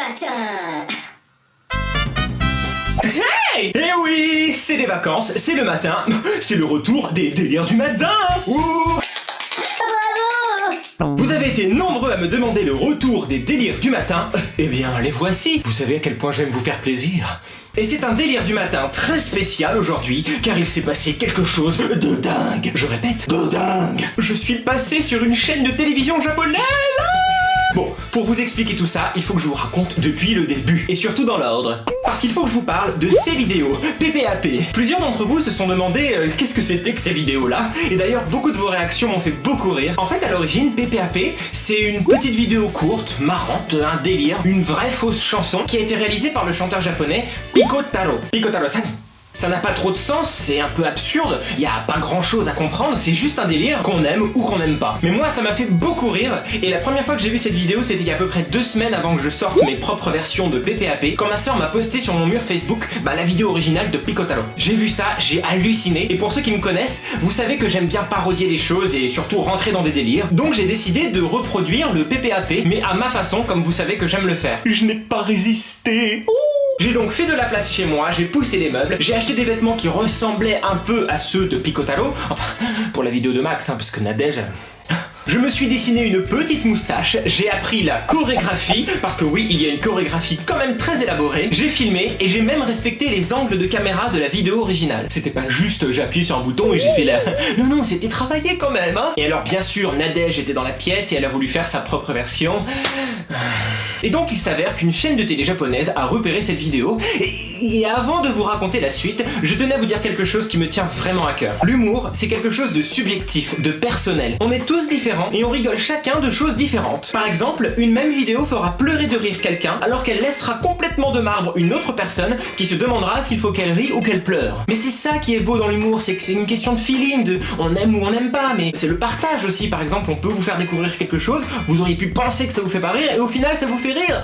matin. Hey! Eh oui, c'est les vacances, c'est le matin, c'est le retour des délires du matin. Ouh! Bravo! Vous avez été nombreux à me demander le retour des délires du matin. Eh bien, les voici. Vous savez à quel point j'aime vous faire plaisir. Et c'est un délire du matin très spécial aujourd'hui, car il s'est passé quelque chose de dingue. Je répète, de dingue. Je suis passé sur une chaîne de télévision japonaise. Bon, pour vous expliquer tout ça, il faut que je vous raconte depuis le début, et surtout dans l'ordre. Parce qu'il faut que je vous parle de ces vidéos, PPAP. Plusieurs d'entre vous se sont demandé qu'est-ce que c'était que ces vidéos-là, et d'ailleurs beaucoup de vos réactions m'ont fait beaucoup rire. En fait, à l'origine, PPAP, c'est une petite vidéo courte, marrante, un délire, une vraie fausse chanson, qui a été réalisée par le chanteur japonais Pico Taro-san. Ça n'a pas trop de sens, c'est un peu absurde, y a pas grand chose à comprendre, c'est juste un délire qu'on aime ou qu'on n'aime pas. Mais moi ça m'a fait beaucoup rire, et la première fois que j'ai vu cette vidéo c'était il y a à peu près 2 semaines avant que je sorte mes propres versions de PPAP, quand ma soeur m'a posté sur mon mur Facebook la vidéo originale de Pico Taro. J'ai vu ça, j'ai halluciné, et pour ceux qui me connaissent, vous savez que j'aime bien parodier les choses et surtout rentrer dans des délires, donc j'ai décidé de reproduire le PPAP, mais à ma façon, comme vous savez que j'aime le faire. Je n'ai pas résisté. J'ai donc fait de la place chez moi, j'ai poussé les meubles, j'ai acheté des vêtements qui ressemblaient un peu à ceux de Pico Taro, enfin, pour la vidéo de Max, parce que Nadège... Je me suis dessiné une petite moustache, j'ai appris la chorégraphie, parce que oui, il y a une chorégraphie quand même très élaborée, j'ai filmé et j'ai même respecté les angles de caméra de la vidéo originale. C'était pas juste j'ai appuyé sur un bouton et j'ai fait la... Non, c'était travaillé quand même, hein. Et alors bien sûr, Nadège était dans la pièce et elle a voulu faire sa propre version. Et donc il s'avère qu'une chaîne de télé japonaise a repéré cette vidéo, et avant de vous raconter la suite, je tenais à vous dire quelque chose qui me tient vraiment à cœur. L'humour, c'est quelque chose de subjectif, de personnel. On est tous différents, et on rigole chacun de choses différentes. Par exemple, une même vidéo fera pleurer de rire quelqu'un, alors qu'elle laissera complètement de marbre une autre personne qui se demandera s'il faut qu'elle rie ou qu'elle pleure. Mais c'est ça qui est beau dans l'humour, c'est que c'est une question de feeling, de on aime ou on n'aime pas, mais c'est le partage aussi. Par exemple, on peut vous faire découvrir quelque chose, vous auriez pu penser que ça vous fait pas rire, et au final ça vous fait rire.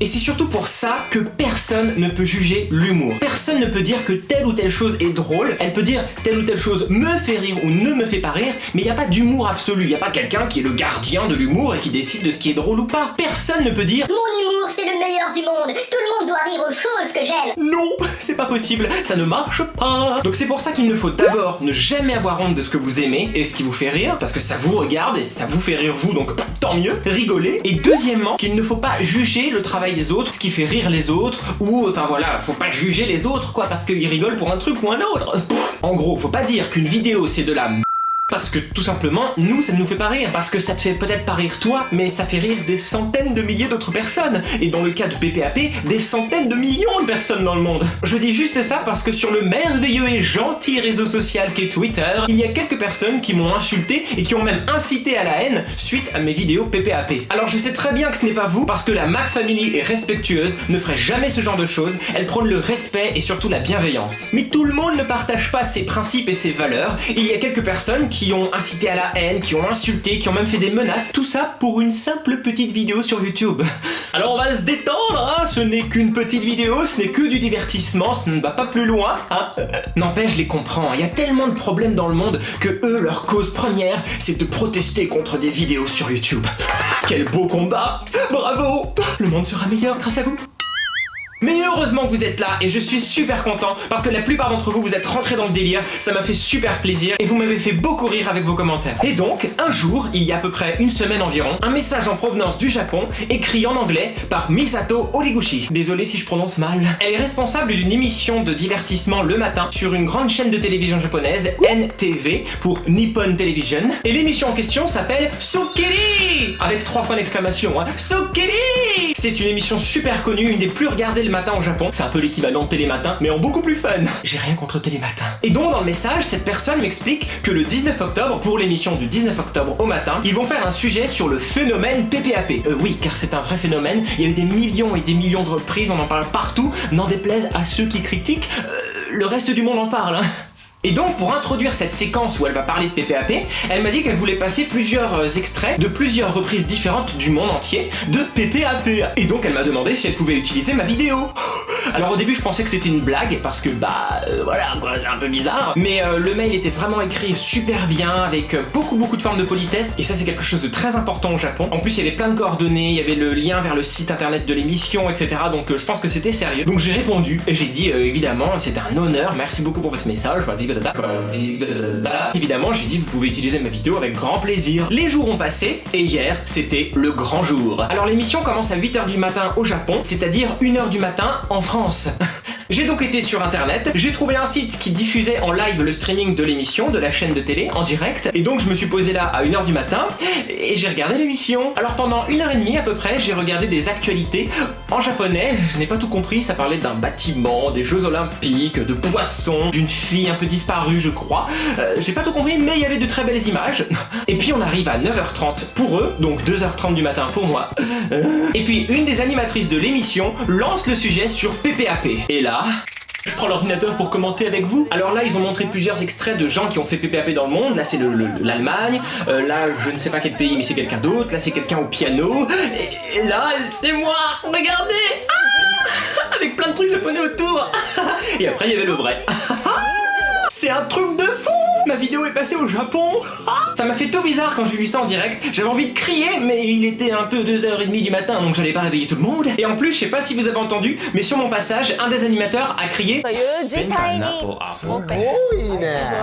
Et c'est surtout pour ça que personne ne peut juger l'humour. Personne ne peut dire que telle ou telle chose est drôle, elle peut dire telle ou telle chose me fait rire ou ne me fait pas rire, mais il n'y a pas d'humour absolu, il n'y a pas quelqu'un qui est le gardien de l'humour et qui décide de ce qui est drôle ou pas. Personne ne peut dire Mon humour, c'est le meilleur du monde. Tout le monde doit rire aux choses que j'aime. non, c'est pas possible, ça ne marche pas. Donc c'est pour ça qu'il ne faut d'abord ne jamais avoir honte de ce que vous aimez et ce qui vous fait rire, parce que ça vous regarde et ça vous fait rire vous, donc tant mieux, rigolez. Et deuxièmement, qu'il ne faut pas juger le travail des autres, ce qui fait rire les autres, ou enfin voilà, faut pas juger les autres quoi, parce qu'ils rigolent pour un truc ou un autre. En gros, faut pas dire qu'une vidéo c'est de la parce que tout simplement, nous, ça ne nous fait pas rire. Parce que ça te fait peut-être pas rire toi, mais ça fait rire des centaines de milliers d'autres personnes. Et dans le cas de PPAP, des centaines de millions de personnes dans le monde. Je dis juste ça parce que sur le merveilleux et gentil réseau social qu'est Twitter, il y a quelques personnes qui m'ont insulté et qui ont même incité à la haine suite à mes vidéos PPAP. Alors je sais très bien que ce n'est pas vous, parce que la Max Family est respectueuse, ne ferait jamais ce genre de choses, elle prône le respect et surtout la bienveillance. Mais tout le monde ne partage pas ses principes et ses valeurs, et il y a quelques personnes qui ont incité à la haine, qui ont insulté, qui ont même fait des menaces, tout ça pour une simple petite vidéo sur YouTube. Alors on va se détendre, hein, ce n'est qu'une petite vidéo, ce n'est que du divertissement, ça ne va pas plus loin, hein. N'empêche, je les comprends, il y a tellement de problèmes dans le monde que eux, leur cause première, c'est de protester contre des vidéos sur YouTube. Quel beau combat! Bravo! Le monde sera meilleur grâce à vous. Mais heureusement que vous êtes là et je suis super content parce que la plupart d'entre vous, vous êtes rentrés dans le délire, ça m'a fait super plaisir et vous m'avez fait beaucoup rire avec vos commentaires. Et donc, un jour, il y a à peu près une semaine environ, un message en provenance du Japon, écrit en anglais par Misato Horiguchi. Désolé si je prononce mal. Elle est responsable d'une émission de divertissement le matin sur une grande chaîne de télévision japonaise, NTV, pour Nippon Television. Et l'émission en question s'appelle Sokiri avec 3 points d'exclamation, hein. Sokiri! C'est une émission super connue, une des plus regardées le matin au Japon. C'est un peu l'équivalent de Télématin, mais en beaucoup plus fun. J'ai rien contre Télématin. Et donc dans le message, cette personne m'explique que le 19 octobre, pour l'émission du 19 octobre au matin, ils vont faire un sujet sur le phénomène PPAP. Oui, car c'est un vrai phénomène. Il y a eu des millions et des millions de reprises, on en parle partout. N'en déplaise à ceux qui critiquent, le reste du monde en parle, hein. Et donc, pour introduire cette séquence où elle va parler de PPAP, elle m'a dit qu'elle voulait passer plusieurs extraits de plusieurs reprises différentes du monde entier de PPAP. Et donc, elle m'a demandé si elle pouvait utiliser ma vidéo. Alors au début je pensais que c'était une blague parce que voilà quoi, c'est un peu bizarre. Mais le mail était vraiment écrit super bien avec beaucoup de formes de politesse et ça c'est quelque chose de très important au Japon. En plus il y avait plein de coordonnées, il y avait le lien vers le site internet de l'émission, etc. Donc je pense que c'était sérieux. Donc j'ai répondu et j'ai dit évidemment c'était un honneur, merci beaucoup pour votre message. Évidemment j'ai dit vous pouvez utiliser ma vidéo avec grand plaisir. Les jours ont passé et hier c'était le grand jour. Alors l'émission commence à 8h du matin au Japon, c'est-à-dire 1h du matin en France. J'ai donc été sur internet, j'ai trouvé un site qui diffusait en live le streaming de l'émission, de la chaîne de télé, en direct, et donc je me suis posé là à 1h du matin, et j'ai regardé l'émission. Alors pendant 1h30 à peu près, j'ai regardé des actualités en japonais, je n'ai pas tout compris, ça parlait d'un bâtiment, des Jeux Olympiques, de poissons, d'une fille un peu disparue je crois, j'ai pas tout compris mais il y avait de très belles images. Et puis on arrive à 9h30 pour eux, donc 2h30 du matin pour moi, et puis une des animatrices de l'émission lance le sujet sur PPAP, et là... je prends l'ordinateur pour commenter avec vous. Alors là, ils ont montré plusieurs extraits de gens qui ont fait PPAP dans le monde. Là, c'est l'Allemagne. Là, je ne sais pas quel pays, mais c'est quelqu'un d'autre. Là, c'est quelqu'un au piano. Et là, c'est moi. Regardez. Avec plein de trucs japonais autour. Et après, il y avait le vrai. C'est un truc de fou. Ma vidéo est passée au Japon. Ça m'a fait tout bizarre quand j'ai vu ça en direct. J'avais envie de crier, mais il était un peu 2h30 du matin, donc j'allais pas réveiller tout le monde. Et en plus, je sais pas si vous avez entendu, mais sur mon passage, un des animateurs a crié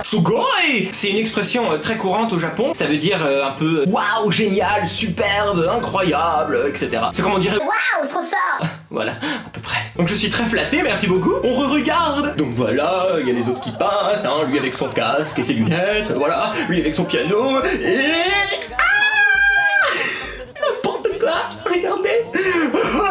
Sugoi. C'est une expression très courante au Japon. Ça veut dire un peu waouh, génial, superbe, incroyable, etc. C'est comme on dirait Waouh, trop fort. voilà, à peu près. Donc je suis très flatté, merci beaucoup. On re-regarde. Donc voilà, il y a les autres qui passent, hein, lui avec son casque et ses lunettes, voilà, lui avec son piano, et... n'importe quoi, regardez.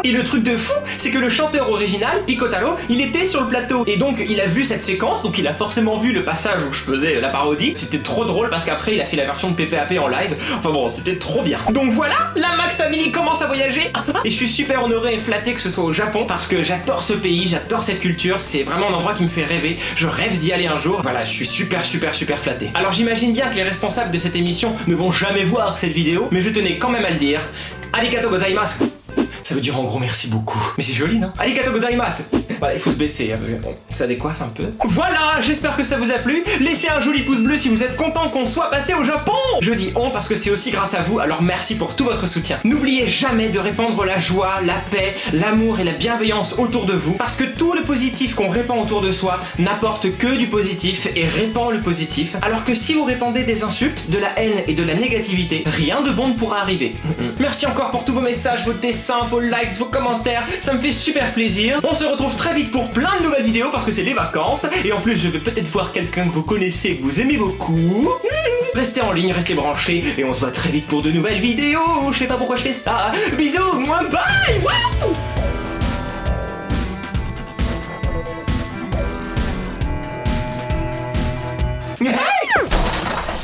Et le truc de fou, c'est que le chanteur original, Picotaro, il était sur le plateau. Et donc il a vu cette séquence, donc il a forcément vu le passage où je faisais la parodie. C'était trop drôle parce qu'après il a fait la version de PPAP en live. Enfin bon, c'était trop bien. Donc voilà, la Max Family commence à voyager. Et je suis super honoré et flatté que ce soit au Japon parce que j'adore ce pays, j'adore cette culture. C'est vraiment un endroit qui me fait rêver. Je rêve d'y aller un jour. Voilà, je suis super flatté. Alors j'imagine bien que les responsables de cette émission ne vont jamais voir cette vidéo, mais je tenais quand même à le dire. Arigato gozaimasu. Ça veut dire en gros merci beaucoup. Mais c'est joli, non? Arigato gozaimasu. Voilà, il faut se baisser, hein, parce que bon, ça décoiffe un peu. Voilà, j'espère que ça vous a plu. Laissez un joli pouce bleu si vous êtes content qu'on soit passé au Japon. Je dis on parce que c'est aussi grâce à vous, alors merci pour tout votre soutien. N'oubliez jamais de répandre la joie, la paix, l'amour et la bienveillance autour de vous, parce que tout le positif qu'on répand autour de soi n'apporte que du positif et répand le positif, alors que si vous répandez des insultes, de la haine et de la négativité, rien de bon ne pourra arriver. Merci encore pour tous vos messages, vos dessins, vos likes, vos commentaires, ça me fait super plaisir. On se retrouve très vite pour plein de nouvelles vidéos parce que c'est les vacances, et en plus je vais peut-être voir quelqu'un que vous connaissez et que vous aimez beaucoup. Restez en ligne, restez branchés, et on se voit très vite pour de nouvelles vidéos. Je sais pas pourquoi je fais ça. Bisous, moi bye. Wow.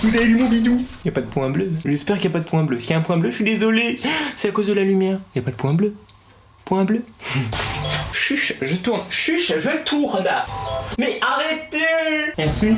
Vous avez vu mon bidou? Y'a pas de point bleu. J'espère qu'il y a pas de point bleu. S'il y a un point bleu, je suis désolé. C'est à cause de la lumière. Y'a pas de point bleu. Point bleu. Chuch, je tourne. Chuch, je tourne. Mais arrêtez. Merci.